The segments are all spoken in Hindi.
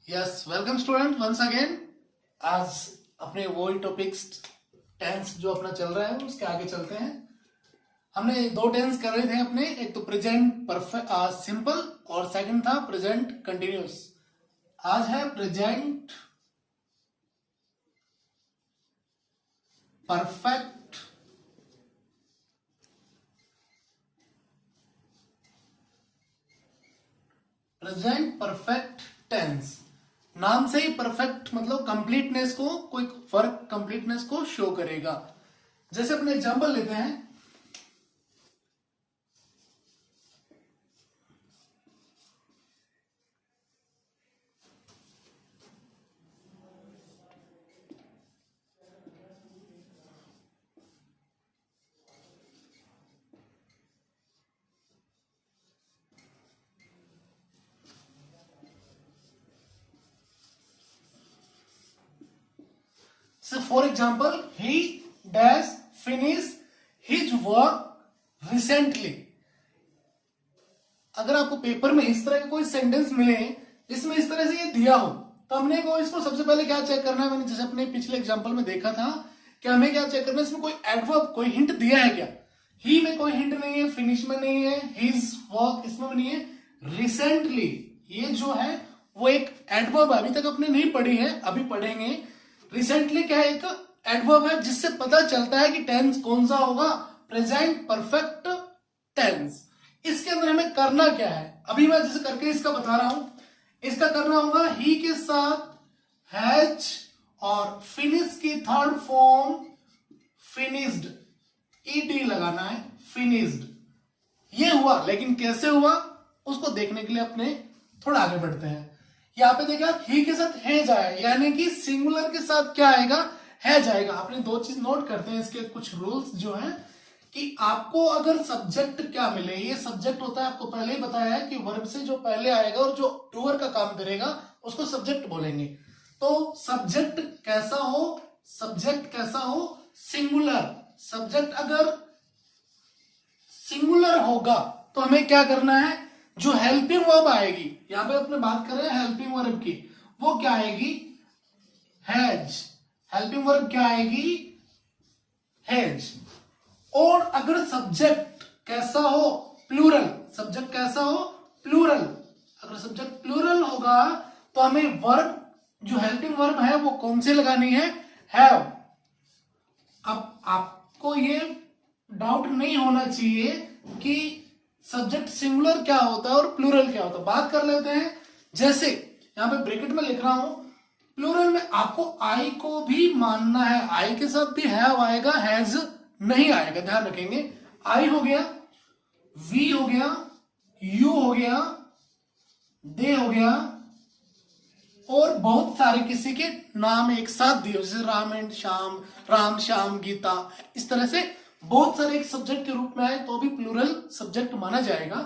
Yes, welcome student once again. आज अपने वही टॉपिक्स टेंस जो अपना चल रहा है उसके आगे चलते हैं। हमने दो टेंस कर रहे थे अपने, एक तो प्रेजेंट परफेक्ट सिंपल और सेकंड था प्रेजेंट कंटिन्यूस। आज है प्रेजेंट परफेक्ट टेंस। नाम से ही परफेक्ट मतलब कंप्लीटनेस को, कोई वर्क कंप्लीटनेस को शो करेगा। जैसे अपने एग्जांपल लेते हैं, so for example he dash finish his work recently। अगर आपको पेपर में इस तरह के कोई सेंटेंस मिले जिसमें इस तरह से ये दिया हो, तो हमने को इसको सबसे पहले क्या चेक करना है। मैंने जैसे अपने पिछले एग्जांपल में देखा था कि हमें क्या चेक करना है, इसमें कोई एडवर्ब कोई हिंट दिया है क्या। ही में कोई हिंट नहीं है, फिनिश में नहीं है, हिज वर्क इसमें भी नहीं है, रिसेंटली ये जो है वो एक एडवर्ब अभी तक अपने नहीं पढ़ी है, अभी पढ़ेंगे। रिसेंटली क्या है, एक एडवर्ब है जिससे पता चलता है कि टेंस कौन सा होगा, प्रेजेंट परफेक्ट टेंस। इसके अंदर हमें करना क्या है, अभी मैं जैसे करके इसका बता रहा हूं। इसका करना होगा ही के साथ हैज और फिनिश की थर्ड फॉर्म फिनिश्ड, ईडी लगाना है, फिनिश्ड। ये हुआ, लेकिन कैसे हुआ उसको देखने के लिए अपने थोड़ा आगे बढ़ते हैं। यहां पे देखिए आप, ही के साथ हैज आया, यानी कि सिंगुलर के साथ क्या आएगा, हैज आएगा। आपने दो चीज नोट करते हैं, इसके कुछ रूल्स जो है कि आपको अगर सब्जेक्ट क्या मिले, ये सब्जेक्ट होता है, आपको पहले ही बताया है कि वर्ब से जो पहले आएगा और जो डूअर का काम करेगा उसको सब्जेक्ट बोलेंगे। तो सब्जेक्ट कैसा हो, सिंगुलर। सब्जेक्ट अगर सिंगुलर होगा तो हमें क्या करना है, जो हेल्पिंग वर्ब आएगी, यहां पे अपने बात कर रहे हैं हेल्पिंग वर्ब की, वो क्या आएगी, हैज। हेल्पिंग वर्ब क्या आएगी, हैज। और अगर सब्जेक्ट कैसा हो, प्लूरल, सब्जेक्ट कैसा हो, प्लूरल। अगर सब्जेक्ट प्लूरल होगा तो हमें वर्ब, जो हेल्पिंग वर्ब है वो कौन सी लगानी है, हैव। अब आपको ये डाउट नहीं होना चाहिए कि सब्जेक्ट सिंगुलर क्या होता है और प्लूरल क्या होता है। बात कर लेते हैं, जैसे यहां पे ब्रैकेट में लिख रहा हूं, प्लूरल में आपको आई को भी मानना है, आई के साथ भी हैव आएगा, हैज नहीं आएगा, ध्यान रखेंगे। आई हो गया, वी हो गया, यू हो गया, दे हो गया, और बहुत सारे किसी के नाम एक साथ दिए, जैसे राम एंड श्याम, राम श्याम गीता, इस तरह से बहुत सारे एक सब्जेक्ट के रूप में आए तो भी प्लूरल सब्जेक्ट माना जाएगा।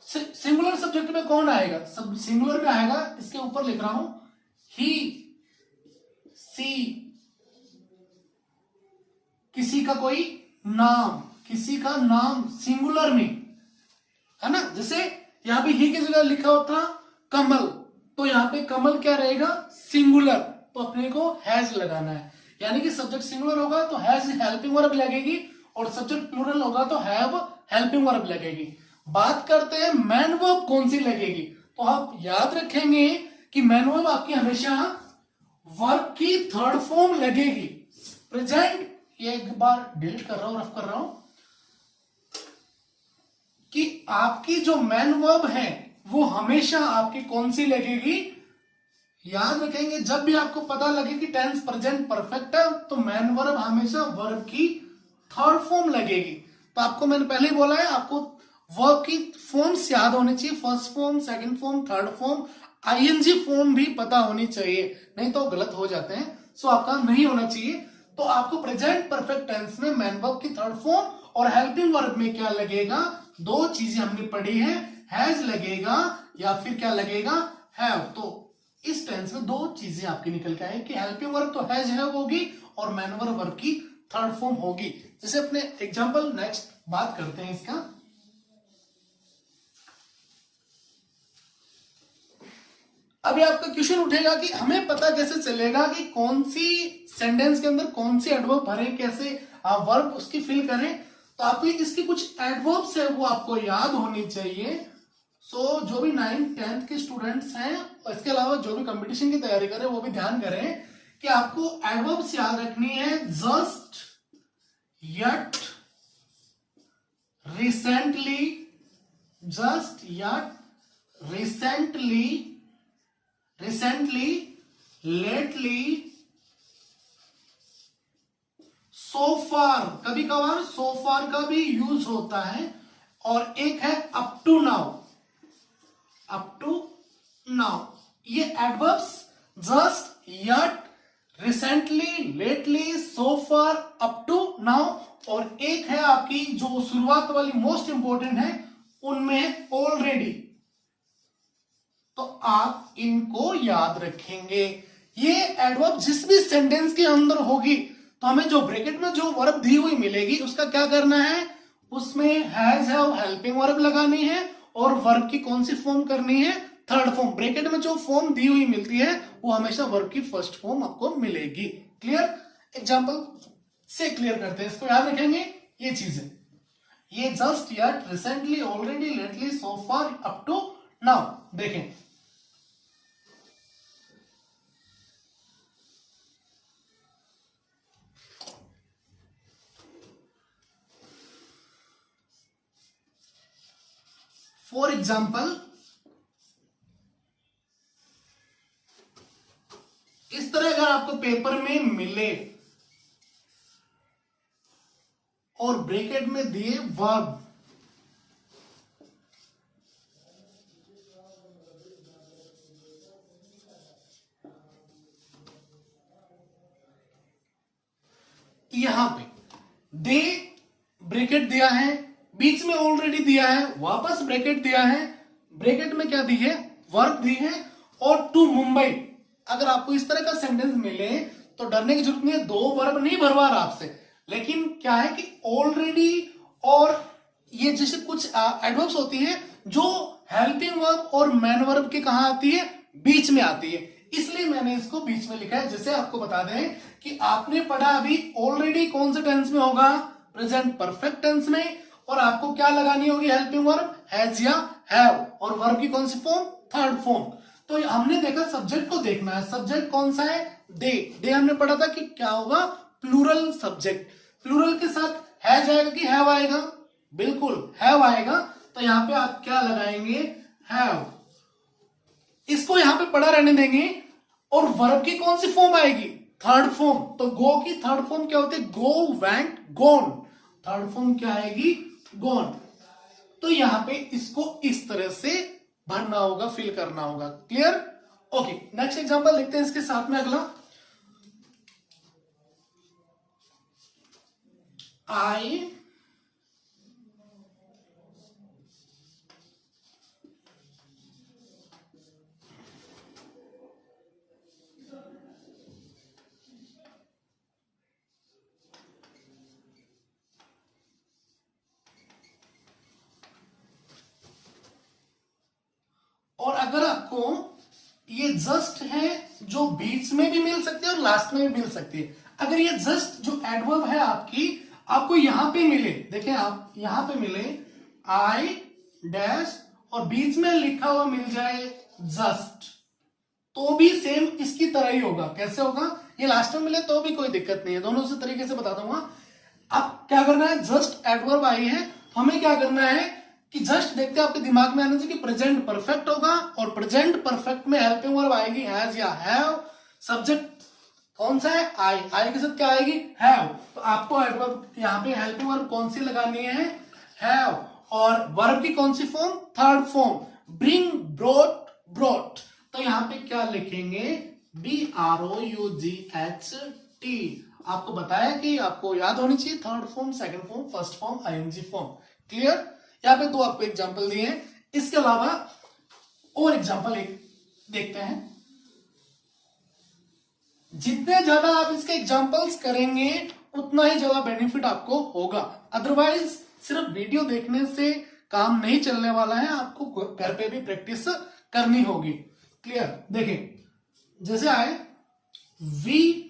सिंगुलर सब्जेक्ट में कौन आएगा, सब सिंगुलर में आएगा, इसके ऊपर लिख रहा हूं, ही, सी, किसी का कोई नाम, किसी का नाम सिंगुलर में है ना। जैसे यहां पे ही की जगह लिखा होता कमल, तो यहां पे कमल क्या रहेगा, सिंगुलर, तो अपने को हैज लगाना है। यानी कि सब्जेक्ट सिंगुलर होगा तो हैज हेल्पिंग वर्ब लगेगी, और सब्जेक्ट प्लूरल होगा तो हैव हेल्पिंग वर्ब लगेगी। बात करते हैं मैन वर्ब कौन सी लगेगी, तो आप याद रखेंगे कि मैन वर्ब आपकी हमेशा वर्ब की थर्ड फॉर्म लगेगी। प्रेजेंट, ये एक बार डिलीट कर रहा हूं, रफ कर रहा हूं, कि आपकी जो मैन वर्ब है वो हमेशा आपकी कौन सी लगेगी, याद रखेंगे। जब भी आपको पता लगे कि टेंस प्रेजेंट परफेक्ट है तो मैन वर्ब हमेशा वर्ब की थर्ड फॉर्म लगेगी। तो आपको मैंने पहले ही बोला है, आपको वर्ब की फॉर्म्स याद होनी चाहिए, first form, second form, third form, ING form भी पता होनी चाहिए, नहीं तो गलत हो जाते हैं। सो आपका नहीं होना चाहिए। तो आपको प्रेजेंट परफेक्ट टेंस में मैन वर्ब की थर्ड फॉर्म और हेल्पिंग वर्ब में क्या लगेगा, दो चीजें हमने पढ़ी है, हैज लगेगा या फिर क्या लगेगा, हैव। तो इस टेंस में दो चीजें आपकी निकल के आए कि हेल्पिंग वर्ब तो हैज हैव होगी और मैन वर्ब की थर्ड फॉर्म होगी। जैसे अपने एग्जांपल नेक्स्ट बात करते हैं इसका। अभी आपका क्वेश्चन उठेगा कि हमें पता कैसे चलेगा कि कौन सी सेंटेंस के अंदर कौन सी एडवर्ब भरे, कैसे वर्ब उसकी फिल करें। तो आपको इसकी कुछ एडवर्ब्स है वो आपको याद होनी चाहिए। सो जो भी 9th 10th के स्टूडेंट्स हैं और इसके अलावा जो भी कंपटीशन की तैयारी करें वो भी ध्यान करें कि आपको एडवर्ब्स याद रखनी है। Just, yet, recently, just, yet, recently, recently, lately, so far, कभी कभार सो फार का भी यूज होता है, और एक है up to now, up to now. ये adverbs just, yet, recently, lately, so far, up to now, और एक है आपकी जो शुरुआत वाली मोस्ट इंपॉर्टेंट है उनमें ऑलरेडी। तो आप इनको याद रखेंगे। ये एडवर्ब जिस भी सेंटेंस के अंदर होगी तो हमें जो ब्रैकेट में जो वर्ब दी हुई मिलेगी उसका क्या करना है, उसमें हैज, हैव, हेल्पिंग वर्ब लगानी है, और वर्ब की कौन सी फॉर्म करनी है, थर्ड फॉर्म। ब्रैकेट में जो फॉर्म दी हुई मिलती है वो हमेशा वर्ब की फर्स्ट फॉर्म आपको मिलेगी। क्लियर? एग्जाम्पल से क्लियर करते हैं, इसको याद रखेंगे ये चीजें। ये just, yet, recently, already, lately, so far, up to now. देखें, फॉर एग्जाम्पल इस तरह अगर आपको पेपर में मिले और ब्रैकेट में दिए वर्ब, यहां पे दे ब्रैकेट दिया है, बीच में ऑलरेडी दिया है, वापस ब्रैकेट दिया है, ब्रैकेट में क्या दी है, वर्ब दी है, और टू मुंबई। अगर आपको इस तरह का सेंटेंस मिले तो डरने की जरूरत नहीं है, दो वर्ब नहीं भरवा रहा आपसे, लेकिन क्या है कि ऑलरेडी और ये जैसे कुछ एडवर्ब्स होती है जो हेल्पिंग वर्ब और मेन वर्ब के कहां आती है, बीच में आती है, इसलिए मैंने इसको बीच में लिखा है। जैसे आपको बता दें कि आपने पढ़ा अभी ऑलरेडी कौन से टेंस में होगा, प्रेजेंट परफेक्ट टेंस में, और आपको क्या लगानी होगी, हेल्पिंग वर्ब, हैज या हैव, और वर्ब की कौन सी फॉर्म, थर्ड फॉर्म। तो हमने देखा सब्जेक्ट को देखना है, सब्जेक्ट कौन सा है, डे। डे हमने पढ़ा था कि क्या होगा, प्लूरल सब्जेक्ट। प्लूरल के साथ हैज आएगा कि हैव आएगा, बिल्कुल हैव आएगा। तो यहां पे आप क्या लगाएंगे, हैव। इसको यहां पे पढ़ा रहने देंगे, और वर्ब की कौन सी फॉर्म आएगी, थर्ड फॉर्म। तो गो की थर्ड फॉर्म क्या होती है, गो, वेंट, गोन। थर्ड फॉर्म क्या आएगी, गोन। तो यहां पे इसको इस तरह से भरना होगा, फिल करना होगा। क्लियर? ओके, नेक्स्ट एग्जांपल देखते हैं इसके साथ में अगला। आई और अगर आपको ये जस्ट है जो बीच में भी मिल सकती है और लास्ट में भी मिल सकती है, अगर ये जस्ट जो एडवर्ब है आपकी, आपको यहां पे मिले, देखें आप यहां पे मिले आई डैश और बीच में लिखा हुआ मिल जाए जस्ट, तो भी सेम इसकी तरह ही होगा। कैसे होगा, ये लास्ट में मिले तो भी कोई दिक्कत नहीं है, दोनों से तरीके से बता दूंगा। अब क्या करना है, जस्ट एडवर्ब आई है, हमें क्या करना है कि जस्ट देखते हैं आपके दिमाग में आना चाहिए कि प्रेजेंट परफेक्ट होगा, और प्रेजेंट परफेक्ट में हेल्पिंग वर्ब आएगी हैज या हैव, सब्जेक्ट कौन सा है, आई, आई के साथ क्या आएगी, हैव। तो आपको एडवर्ब यहाँ पे हेल्पिंग वर्ब कौन सी लगानी है, हैव, और वर्ब की कौन सी form, third form, bring, brought, brought. तो यहाँ पे क्या लिखेंगे, BROUGHT। आपको बताया कि आपको याद होनी चाहिए third form, second form, first form, ING form. Clear? यहाँ पे दो आपको एग्जाम्पल दिए हैं, इसके अलावा और एग्जाम्पल एक देखते हैं। जितने ज्यादा आप इसके एग्जाम्पल्स करेंगे उतना ही ज्यादा बेनिफिट आपको होगा, अदरवाइज सिर्फ वीडियो देखने से काम नहीं चलने वाला है, आपको घर पे भी प्रैक्टिस करनी होगी। क्लियर? देखिए जैसे आए वी,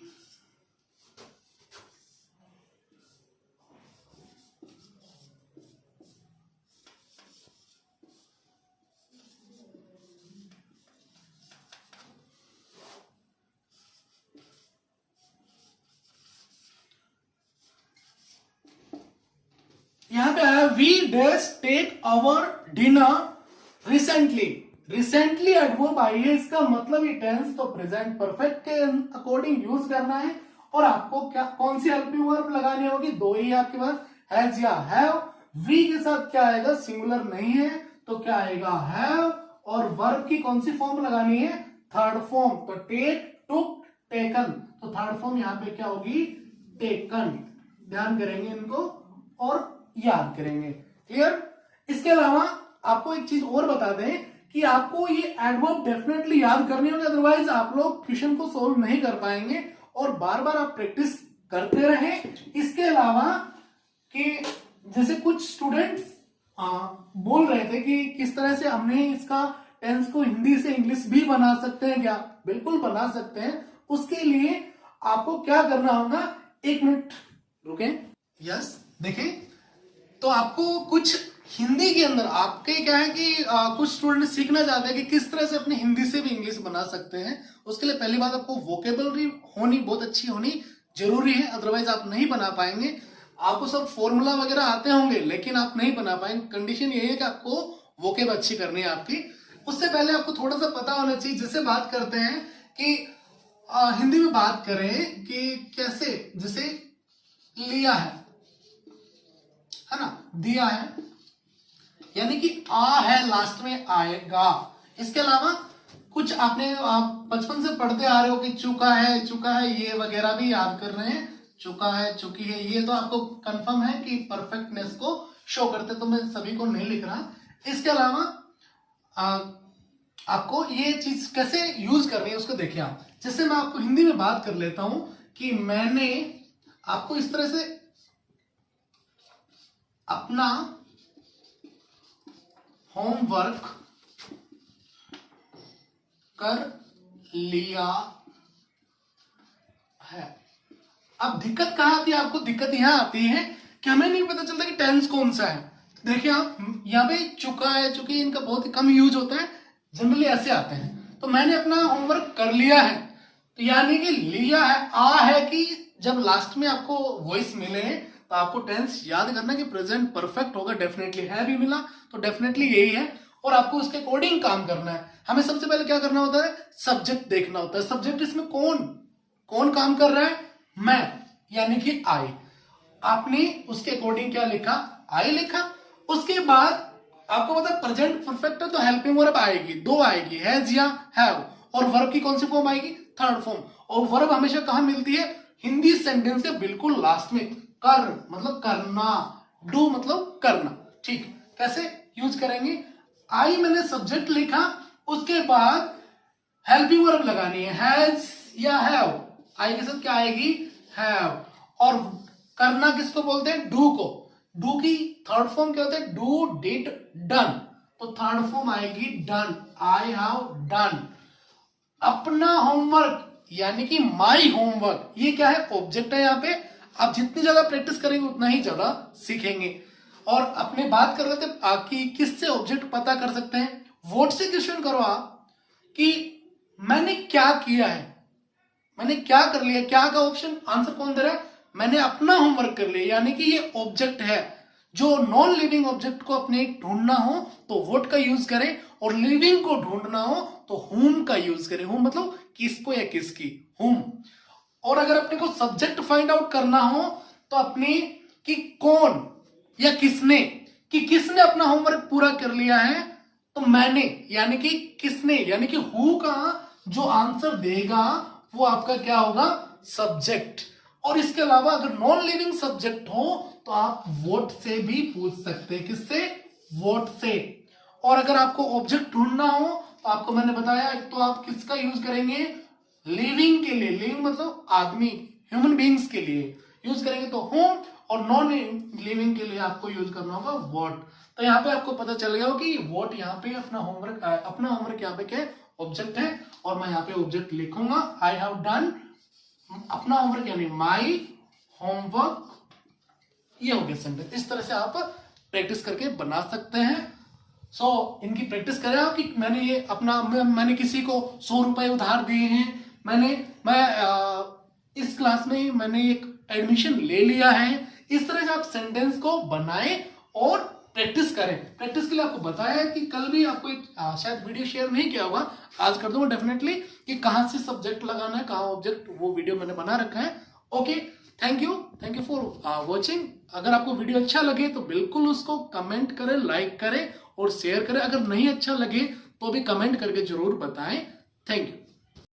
यहां पे आया we dash take our dinner recently. Recently adverb आई है, इसका मतलब ये टेंस तो प्रेजेंट परफेक्ट के अकॉर्डिंग यूज करना है। और आपको क्या कौन सी हेल्पिंग वर्ब लगानी होगी? दो ही आपके पास, हैज या हैव। वी के साथ क्या आएगा? सिंगुलर नहीं है तो क्या आएगा? हैव। और वर्ब की कौन सी फॉर्म लगानी है? Third form. तो टेक, टुक, टेकन। तो थर्ड फॉर्म यहां पे क्या होगी? टेकन। ध्यान करेंगे इनको और याद करेंगे। क्लियर? इसके अलावा आपको एक चीज और बता दें कि आपको ये एडवर्ब डेफिनेटली याद करनी होगी, अदरवाइज आप लोग क्वेश्चन को सोल्व नहीं कर पाएंगे। और बार बार आप प्रैक्टिस करते रहें। इसके अलावा कि जैसे कुछ स्टूडेंट्स बोल रहे थे कि किस तरह से हमने इसका टेंस को हिंदी से इंग्लिश भी बना सकते हैं क्या? बिल्कुल बना सकते हैं। उसके लिए आपको क्या करना होगा? एक मिनट रुके। यस, देखिए तो आपको कुछ हिंदी के अंदर आपके क्या है कि कुछ स्टूडेंट सीखना चाहते हैं कि किस तरह से अपने हिंदी से भी इंग्लिश बना सकते हैं। उसके लिए पहली बात आपको वोकेबलरी होनी बहुत अच्छी होनी जरूरी है, अदरवाइज आप नहीं बना पाएंगे। आपको सब फॉर्मूला वगैरह आते होंगे लेकिन आप नहीं बना पाएंगे। कंडीशन यही है कि आपको वोकेब अच्छी करनी है आपकी। उससे पहले आपको थोड़ा सा पता होना चाहिए। जैसे बात करते हैं कि हिंदी में बात करें कि कैसे, जैसे लिया है ना, दिया है, यानी कि आ है लास्ट में आएगा। इसके अलावा कुछ आपने आप बचपन से पढ़ते आ रहे हो कि चुका है ये वगैरह भी याद कर रहे हैं। चुका है, चुकी है, ये तो आपको कंफर्म है कि परफेक्टनेस को शो करते, तो मैं सभी को नहीं लिख रहा। इसके अलावा आपको ये चीज कैसे यूज करनी है उसको देखिए आप। जैसे मैं आपको हिंदी में बात कर लेता हूं कि मैंने आपको इस तरह से अपना होमवर्क कर लिया है। अब दिक्कत कहां आती है? आपको दिक्कत यहां आती है कि हमें नहीं पता चलता कि टेंस कौन सा है। देखिए आप यहां पे चुका है, चुकी, इनका बहुत ही कम यूज होता है, जनरली ऐसे आते हैं। तो मैंने अपना होमवर्क कर लिया है, तो यानी कि लिया है। आ है कि जब लास्ट में आपको वॉइस मिले तो आपको टेंस याद करना कि प्रेजेंट परफेक्ट होगा। डेफिनेटली है भी मिला तो डेफिनेटली यही है, और आपको उसके अकॉर्डिंग काम करना है। हमें सबसे पहले क्या करना होता है? सब्जेक्ट देखना होता है। सब्जेक्ट इसमें कौन कौन काम कर रहा है? मैं, यानी कि आई। आपने उसके अकॉर्डिंग क्या लिखा? आई लिखा। उसके बाद आपको पता है प्रेजेंट परफेक्ट है तो हेल्पिंग वर्ब आएगी, दो आएगी, हैज या हैव। और वर्ब की कौन सी फॉर्म आएगी? Third form. और वर्ब हमेशा कहां मिलती है? हिंदी सेंटेंस के बिल्कुल लास्ट में। कर मतलब करना, डू मतलब करना। ठीक, कैसे यूज करेंगे? आई मैंने सब्जेक्ट लिखा, उसके बाद हेल्पिंग वर्ब लगानी है, हैज या हैव। आई के साथ क्या आएगी? हैव। और करना किसको बोलते हैं? डू को। डू की थर्ड फॉर्म क्या होता है? Do, did, done. तो थर्ड फॉर्म आएगी डन। I have done. अपना होमवर्क यानी कि माई होमवर्क, ये क्या है? ऑब्जेक्ट है यहां पे। आप जितनी ज्यादा प्रैक्टिस करेंगे उतना ही ज्यादा सीखेंगे। और अपने बात कर रहे थे कि किससे ऑब्जेक्ट पता कर सकते हैं? वोट से क्वेश्चन करो आप कि मैंने क्या किया है, मैंने क्या कर लिया। क्या का ऑप्शन आंसर कौन दे रहा है? मैंने अपना होमवर्क कर लिया, यानी कि ये ऑब्जेक्ट है। जो नॉन लिविंग ऑब्जेक्ट को अपने ढूंढना हो तो वोट का यूज करें, और लिविंग को ढूंढना हो तो हुम का यूज करें। हुम मतलब किसको या किसकी, हुम। और अगर अपने को सब्जेक्ट फाइंड आउट करना हो तो अपने कि कौन या किसने, कि किसने अपना होमवर्क पूरा कर लिया है, तो मैंने, यानी कि किसने, यानी कि हु का जो आंसर देगा वो आपका क्या होगा? सब्जेक्ट। और इसके अलावा अगर नॉन लिविंग सब्जेक्ट हो तो आप वोट से भी पूछ सकते हैं। किससे? वोट से। और अगर आपको ऑब्जेक्ट ढूंढना हो तो आपको मैंने बताया, एक तो आप किसका यूज करेंगे? लिविंग के लिए, लिविंग मतलब आदमी, ह्यूमन बींग्स के लिए यूज करेंगे तो होम, और नॉन लिविंग के लिए आपको यूज करना होगा वॉट। तो यहाँ पे आपको पता चल गया हो कि वॉट यहाँ पे अपना होमवर्क यहाँ पे क्या है? ऑब्जेक्ट है और मैं यहाँ पे ऑब्जेक्ट लिखूंगा आई हैव डन, अपना होमवर्क यानी माई होमवर्क, ये हो गया सेंटेंस। इस तरह से आप प्रैक्टिस करके बना सकते हैं। इनकी प्रैक्टिस करें आप कि मैंने ये अपना मैंने किसी को 100 रुपए उधार दिए हैं, इस क्लास में मैंने एक एडमिशन ले लिया है। इस तरह से आप सेंटेंस को बनाएं और प्रैक्टिस करें। प्रैक्टिस के लिए आपको बताया है कि कल भी आपको एक शायद वीडियो शेयर नहीं किया होगा, आज कर दूंगा डेफिनेटली, कि कहां से सब्जेक्ट लगाना है, कहां ऑब्जेक्ट, वो वीडियो मैंने बना रखा है। Okay, thank you for watching. अगर आपको वीडियो अच्छा लगे तो बिल्कुल उसको कमेंट करें, लाइक करें और शेयर करें। अगर नहीं अच्छा लगे तो भी कमेंट करके जरूर बताएं। Thank you.